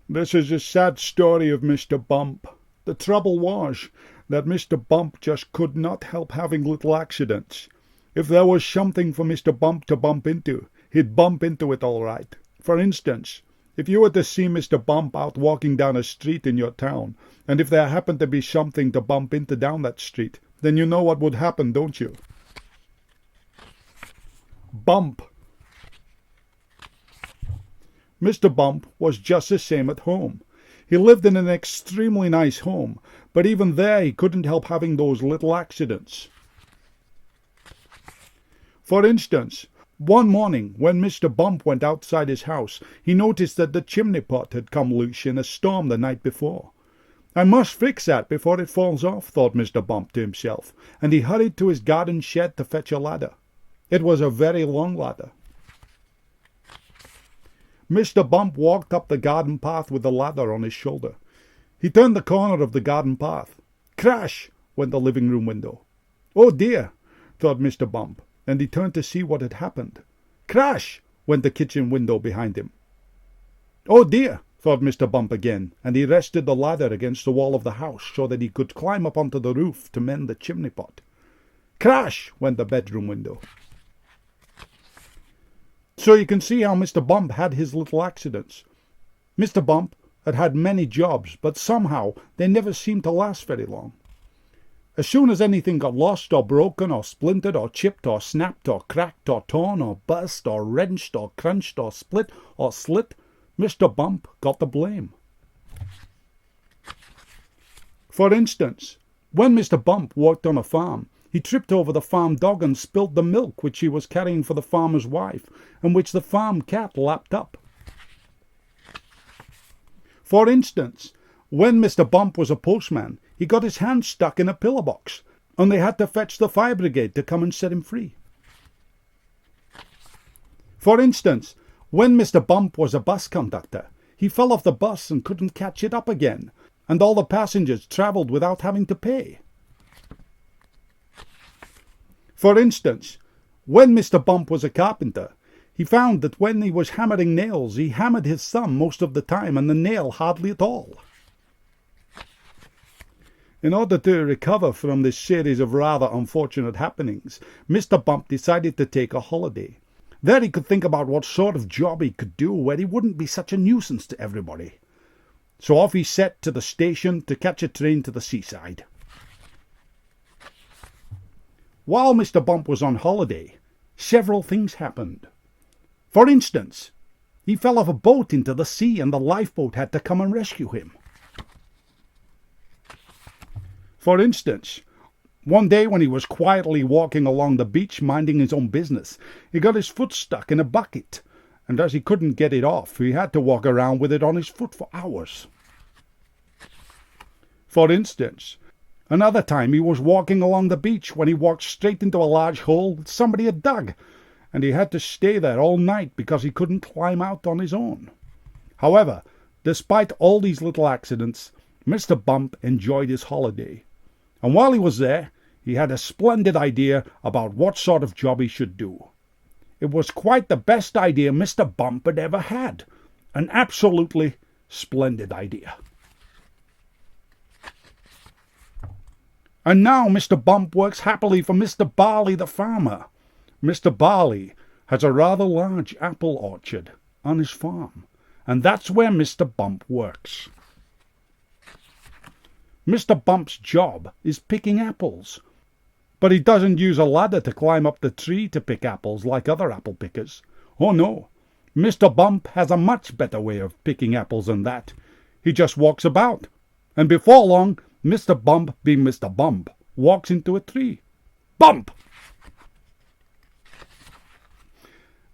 This is a sad story of Mr. Bump. The trouble was that Mr. Bump just could not help having little accidents. If there was something for Mr. Bump to bump into, he'd bump into it all right. For instance, if you were to see Mr. Bump out walking down a street in your town, and if there happened to be something to bump into down that street, then you know what would happen, don't you? Bump. Mr. Bump was just the same at home. He lived in an extremely nice home, but even there he couldn't help having those little accidents. For instance, one morning when Mr. Bump went outside his house, he noticed that the chimney pot had come loose in a storm the night before. I must fix that before it falls off, thought Mr. Bump to himself, and he hurried to his garden shed to fetch a ladder. It was a very long ladder. Mr. Bump walked up the garden path with the ladder on his shoulder. He turned the corner of the garden path. Crash! Went the living room window. Oh dear, thought Mr. Bump, and he turned to see what had happened. Crash! Went the kitchen window behind him. Oh dear, thought Mr. Bump again, and he rested the ladder against the wall of the house so that he could climb up onto the roof to mend the chimney pot. Crash! Went the bedroom window. So you can see how Mr. Bump had his little accidents. Mr. Bump had had many jobs, but somehow they never seemed to last very long. As soon as anything got lost or broken or splintered or chipped or snapped or cracked or torn or burst or wrenched or crunched or split or slit, Mr. Bump got the blame. For instance, when Mr. Bump worked on a farm, he tripped over the farm dog and spilled the milk which he was carrying for the farmer's wife, and which the farm cat lapped up. For instance, when Mr. Bump was a postman, he got his hand stuck in a pillar box, and they had to fetch the fire brigade to come and set him free. For instance, when Mr. Bump was a bus conductor, he fell off the bus and couldn't catch it up again, and all the passengers travelled without having to pay. For instance, when Mr. Bump was a carpenter, he found that when he was hammering nails, he hammered his thumb most of the time and the nail hardly at all. In order to recover from this series of rather unfortunate happenings, Mr. Bump decided to take a holiday. There he could think about what sort of job he could do where he wouldn't be such a nuisance to everybody. So off he set to the station to catch a train to the seaside. While Mr. Bump was on holiday, several things happened. For instance, he fell off a boat into the sea and the lifeboat had to come and rescue him. For instance, one day when he was quietly walking along the beach minding his own business, he got his foot stuck in a bucket, and as he couldn't get it off, he had to walk around with it on his foot for hours. For instance, another time he was walking along the beach when he walked straight into a large hole that somebody had dug, and he had to stay there all night because he couldn't climb out on his own. However, despite all these little accidents, Mr. Bump enjoyed his holiday. And while he was there, he had a splendid idea about what sort of job he should do. It was quite the best idea Mr. Bump had ever had. An absolutely splendid idea. And now Mr. Bump works happily for Mr. Barley the farmer. Mr. Barley has a rather large apple orchard on his farm, and that's where Mr. Bump works. Mr. Bump's job is picking apples, but he doesn't use a ladder to climb up the tree to pick apples like other apple pickers. Oh no, Mr. Bump has a much better way of picking apples than that. He just walks about, and before long, Mr. Bump, being Mr. Bump, walks into a tree. Bump!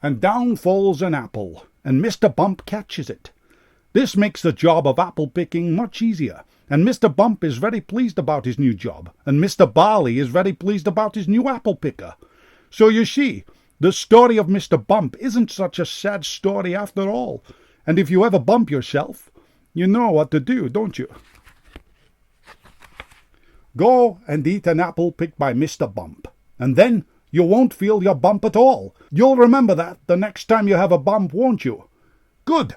And down falls an apple, and Mr. Bump catches it. This makes the job of apple picking much easier, and Mr. Bump is very pleased about his new job, and Mr. Barley is very pleased about his new apple picker. So you see, the story of Mr. Bump isn't such a sad story after all, and if you ever bump yourself, you know what to do, don't you? Go and eat an apple picked by Mr. Bump, and then You won't feel your bump at all. You'll remember that the next time you have a bump, won't you? Good.